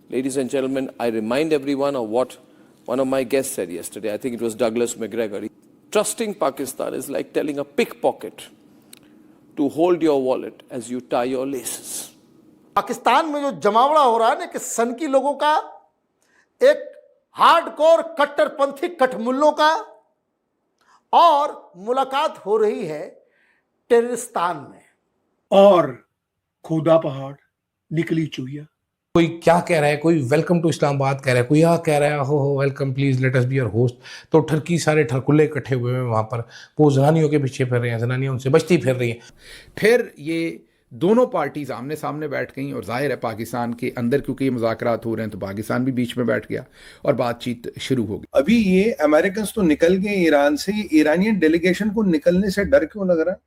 Ladies and gentlemen, I remind everyone of what one of my guests said yesterday. I think it was Douglas McGregor. Trusting Pakistan is like telling a pickpocket to hold your wallet as you tie your laces. Pakistan में जो जमावड़ा हो रहा है ना कि सनकी लोगों का, एक हार्डकोर कट्टरपंथी कठमुल्लों का, और मुलाकात हो रही है टेररिस्तान में। और खोदा पहाड़ निकली चुहिया। कोई क्या कह रहा है, कोई वेलकम टू इस्लामाबाद कह रहा है, कोई यहाँ कह रहा है हो welcome please let us be your host. तो ठरकी सारे ठरकुल्ले इकट्ठे हुए हैं वहाँ पर, वो जनानियों के पीछे फिर रहे हैं, जनानियाँ उनसे बचती फिर रही हैं। फिर ये दोनों पार्टीज आमने सामने बैठ गई और जाहिर है पाकिस्तान के अंदर क्योंकि ये मुज़ाकरात हो रहे हैं तो पाकिस्तान भी बीच में बैठ गया और बातचीत शुरू हो गई। अभी ये अमेरिकन तो निकल गए ईरान से, ये ईरानियन डेलीगेशन को निकलने से डर क्यों लग रहा है?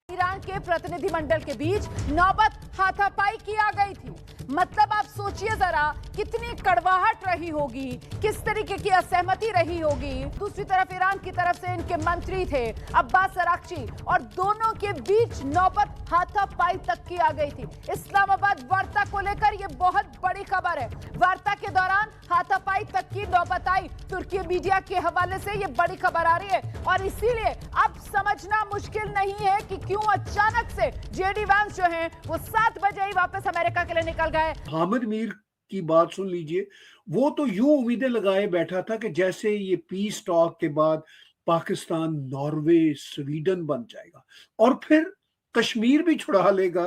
ईरान के प्रतिनिधिमंडल के बीच नौबत हाथापाई की आ गई थी। मतलब आप सोचिए जरा कितनी कड़वाहट रही होगी, किस तरीके की असहमति रही होगी। दूसरी तरफ ईरान की तरफ से इनके मंत्री थे अब्बास अराक्ची, और दोनों के बीच नौबत हाथापाई तक की आ गई थी। इस्लामाबाद वार्ता को लेकर यह बहुत बड़ी खबर है। वार्ता के दौरान हाथापाई तक की नौबत आई। तुर्की मीडिया के हवाले से यह बड़ी खबर आ रही है, और इसीलिए अब समझना मुश्किल नहीं है कि क्यों अचानक से जेडी वांस जो हैं वो 7 बजे ही वापस अमेरिका के लिए निकल गए। हामिद मीर की बात सुन लीजिए, वो तो यूं उम्मीदें लगाए बैठा था कि जैसे ये पीस टॉक के बाद पाकिस्तान नॉर्वे स्वीडन बन जाएगा और फिर कश्मीर भी छुड़ा लेगा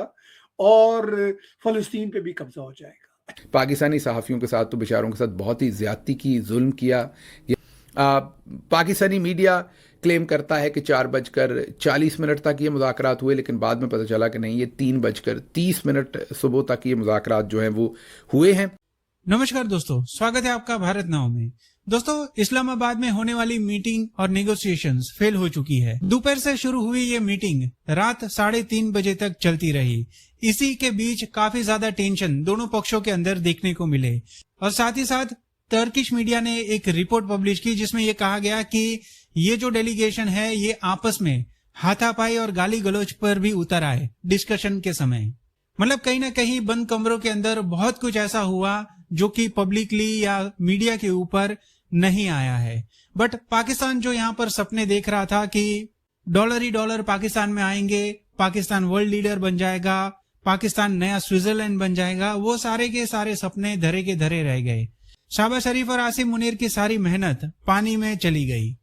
और फलस्तीन पे भी कब्जा हो जाएगा। पाकिस्तानी सहाफ़ियों के साथ तो बेचारों के साथ बहुत ही ज्यादती की, जुल्म किया। पाकिस्तानी मीडिया क्लेम करता है कि 4:40 तक ये मुज़ाकरात हुए, लेकिन बाद में पता चला कि नहीं, ये 3:30 सुबह तक ये मुज़ाकरात जो हैं वो हुए हैं। नमस्कार दोस्तों, स्वागत है आपका भारत नाउ में। दोस्तों, इस्लामाबाद में होने वाली मीटिंग और नेगोशिएशंस फेल हो चुकी है। दोपहर से शुरू हुई ये मीटिंग रात 3:30 बजे तक चलती रही। इसी के बीच काफी ज्यादा टेंशन दोनों पक्षों के अंदर देखने को मिले, और साथ ही साथ टर्किश मीडिया ने एक रिपोर्ट पब्लिश की जिसमें ये कहा गया कि ये जो डेलीगेशन है ये आपस में हाथापाई और गाली गलौज पर भी उतर आए डिस्कशन के समय। मतलब कहीं ना कहीं बंद कमरों के अंदर बहुत कुछ ऐसा हुआ जो कि पब्लिकली या मीडिया के ऊपर नहीं आया है। बट पाकिस्तान जो यहाँ पर सपने देख रहा था कि डॉलर ही डॉलर पाकिस्तान में आएंगे, पाकिस्तान वर्ल्ड लीडर बन जाएगा, पाकिस्तान नया स्विट्जरलैंड बन जाएगा, वो सारे के सारे सपने धरे के धरे रह गए। शाहबाज शरीफ और आसिम मुनीर की सारी मेहनत पानी में चली गई,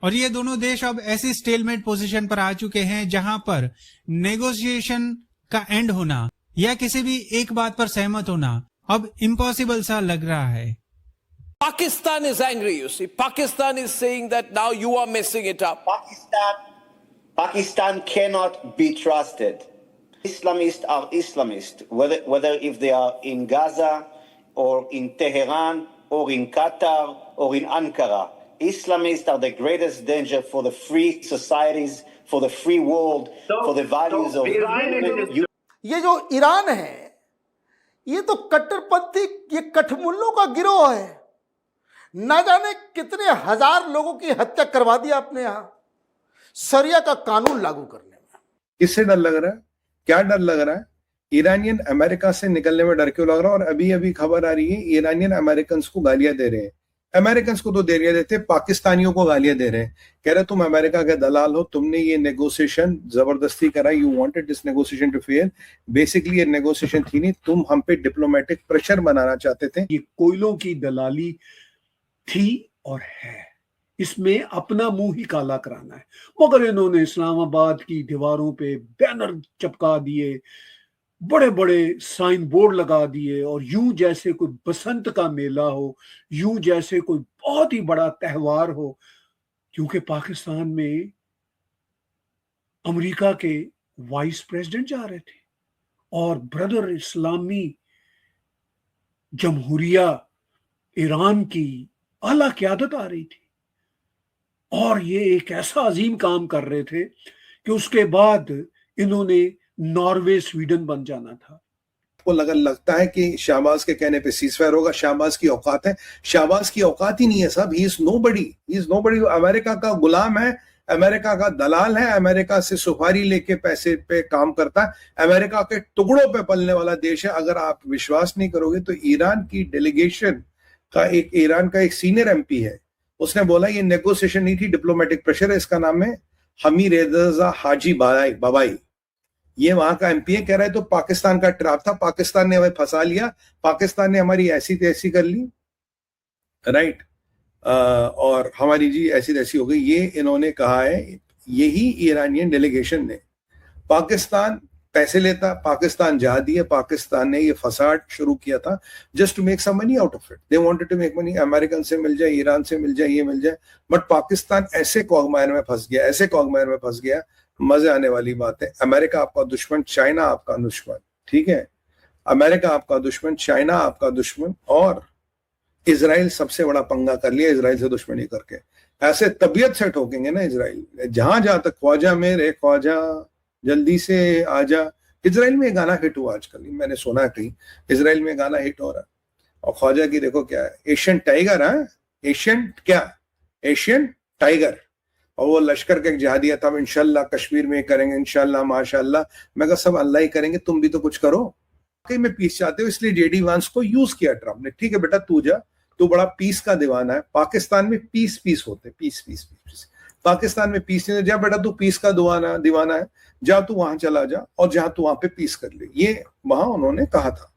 और ये दोनों देश अब ऐसी स्टेलमेट पोजीशन पर आ चुके हैं जहां पर नेगोशिएशन का एंड होना या किसी भी एक बात पर सहमत होना अब इम्पॉसिबल सा लग रहा है। Pakistan is angry, you see. Pakistan is saying that now you are messing it up. Pakistan cannot be trusted. Islamists are Islamists, whether if they are in Gaza or in Tehran or in Qatar or in Ankara. Islamists are the greatest danger for the free societies, for the free world, for the values of ये जो Iran है ये तो कट्टरपंथी, ये कठमुल्लों का गिरोह है। ना जाने कितने हजार लोगों की हत्या करवा दी आपने यहाँ शरिया का कानून लागू करने में। किससे डर लग रहा है? क्या डर लग रहा है? ईरानियन अमेरिका से निकलने में डर क्यों लग रहा है? और अभी अभी खबर आ रही है ईरानियन अमेरिकन को गालियां दे रहे हैं। अमेरिकन को तो गालियां देते, पाकिस्तानियों को गालियां दे रहे हैं, कह रहे तुम अमेरिका के दलाल हो, तुमने ये नेगोशिएशन जबरदस्ती करा, you wanted this negotiation to fail. Basically ये नेगोशिएशन थी नहीं, तुम हम पे डिप्लोमेटिक प्रेशर बनाना चाहते थे। ये कोयलों की दलाली थी और है, इसमें अपना मुंह ही काला कराना है। मगर इन्होंने इस्लामाबाद की दीवारों पे बैनर चिपका दिए, बड़े बड़े साइन बोर्ड लगा दिए, और यूं जैसे कोई बसंत का मेला हो, यूं जैसे कोई बहुत ही बड़ा त्योहार हो। क्योंकि पाकिस्तान में अमेरिका के वाइस प्रेसिडेंट जा रहे थे और ब्रदर इस्लामी जमहूरिया ईरान की आला क़यादत आ रही थी, और ये एक ऐसा अजीम काम कर रहे थे कि उसके बाद इन्होंने नॉर्वे स्वीडन बन जाना था। को लगता है कि शाहबाज के कहने पे सीजफायर होगा, शाहबाज की औकात है। शाहबाज की औकात ही नहीं है साहब, ही इज नोबडी, अमेरिका का गुलाम है, अमेरिका का दलाल है, अमेरिका से सुपारी लेके पैसे पे काम करता है, अमेरिका के टुकड़ों पे पलने वाला देश है। अगर आप विश्वास नहीं करोगे तो ईरान की डेलीगेशन का ईरान का एक सीनियर एमपी है, उसने बोला ये नेगोशिएशन नहीं थी, डिप्लोमेटिक प्रेशर है। इसका नाम है हमीद रेजा हाजी बाबाई। ये वहां का एमपी है, कह रहा है तो पाकिस्तान का ट्रैप था, पाकिस्तान ने हमें फंसा लिया, पाकिस्तान ने हमारी ऐसी तैसी कर ली, राइट, और हमारी जी ऐसी तैसी हो गई। ये इन्होंने कहा है, यही ईरानियन डेलीगेशन ने। पाकिस्तान पैसे लेता, पाकिस्तान जा दिए, पाकिस्तान ने ये फसाद शुरू किया था just to make some money out of it. They wanted to make money, American से मिल जाए, ईरान से मिल जाए, ये मिल जाए, बट पाकिस्तान ऐसे कॉगमायर में फंस गया, ऐसे कॉगमायर में फंस गया, मजे आने वाली बात है। अमेरिका आपका दुश्मन, चाइना आपका दुश्मन, ठीक है, अमेरिका आपका दुश्मन, चाइना आपका दुश्मन, और इजराइल सबसे बड़ा पंगा कर लिया इजराइल से दुश्मनी करके। ऐसे तबीयत से ठोकेंगे ना इजराइल, जहां जहां तक ख्वाजा मेरे ख्वाजा जल्दी से आजा। इजराइल में गाना हिट हुआ आजकल, मैंने सुना कहीं इजराइल में गाना हिट हो रहा है, और ख्वाजा की देखो क्या है, एशियन टाइगर, हाँ एशियन क्या, एशियन टाइगर। और वो लश्कर का एक जिहादी था, इंशाल्लाह कश्मीर में करेंगे, इंशाल्लाह माशाल्लाह। मैं कहा सब अल्लाह ही करेंगे, तुम भी तो कुछ करो। कहीं में पीस चाहते हो, इसलिए जेडी वांस को यूज किया ट्रम्प ने। ठीक है बेटा, तू जा, तू बड़ा पीस का दीवाना है। पाकिस्तान में पीस होते, पीस। पाकिस्तान में पीस नहीं, जा बेटा तू पीस का दीवाना है, जा तू वहां चला जा, और जहां तू वहां पे पीस कर ले, ये वहां उन्होंने कहा था।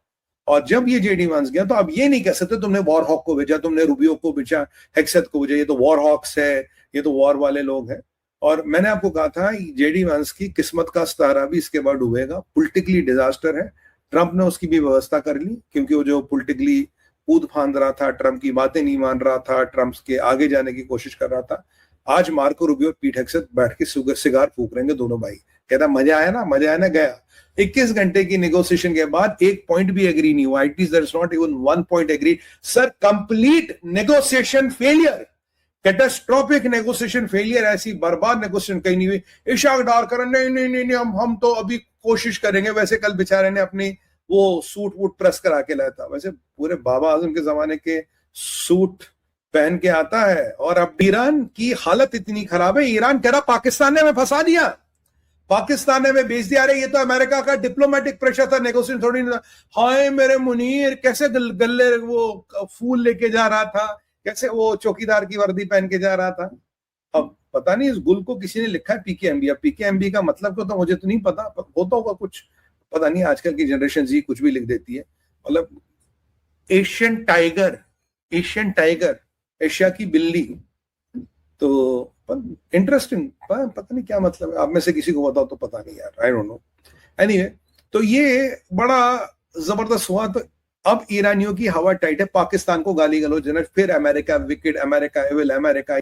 और जब ये जेडी वांस गया तो अब ये नहीं कह सकते तुमने वॉर हॉक को भेजा, तुमने रूबियो को भेजा, हेक्सेथ को भेजा, ये तो वॉर हॉक्स है, ये तो वॉर वाले लोग हैं। और मैंने आपको कहा था जेडी वांस की किस्मत का सितारा भी इसके बाद डूबेगा, पॉलिटिकली डिजास्टर है। ट्रंप ने उसकी भी व्यवस्था कर ली, क्योंकि वो जो पॉलिटिकली कूद फांद रहा था, ट्रंप की बातें नहीं मान रहा था, ट्रंप के आगे जाने की कोशिश कर रहा था। आज मार्को रूबियो और पीट हेक्सेथ बैठ के सिगार फूक रहेंगे दोनों भाई। कहता मजा आया ना, गया। 21 घंटे की नेगोशिएशन के बाद एक पॉइंट भी एग्री नहीं हुआ। It is there is not even one point agree. Sir, complete negotiation failure, catastrophic negotiation failure, ऐसी बर्बाद नेगोशिएशन कहीं नहीं हुई। इशाक डार कर नहीं, हम तो अभी कोशिश करेंगे। वैसे कल बेचारे ने अपनी वो सूट वूट प्रेस करा के लाया था, वैसे पूरे बाबा आजम के जमाने के सूट पहन के आता है। और अब ईरान की हालत इतनी खराब है, ईरान कह रहा पाकिस्तान ने हमें फंसा दिया, पाकिस्तान ने हमें बेच दिया। अरे ये तो अमेरिका का डिप्लोमेटिक प्रेशर था, नेगोशिएशन थोड़ी नहीं था। हाय मेरे मुनीर, कैसे गले वो फूल लेके जा रहा था, कैसे वो चौकीदार की वर्दी पहन के जा रहा था। अब पता नहीं इस गुल को किसी ने लिखा है पीकेएमबी। अब पीकेएमबी का मतलब क्या था मुझे तो नहीं पता, होता होगा कुछ, पता नहीं। आजकल की जनरेशन जी कुछ भी लिख देती है। मतलब एशियन टाइगर, एशिया की बिल्ली, तो इंटरेस्टिंग, पता नहीं क्या मतलब है। आप में से किसी को बताओ तो पता नहीं यार, आई डोंट नो। एनीवे, तो ये बड़ा जबरदस्त हुआ। तो अब ईरानियों की हवा टाइट है, पाकिस्तान को गाली गलौज, फिर America wicked, America evil, America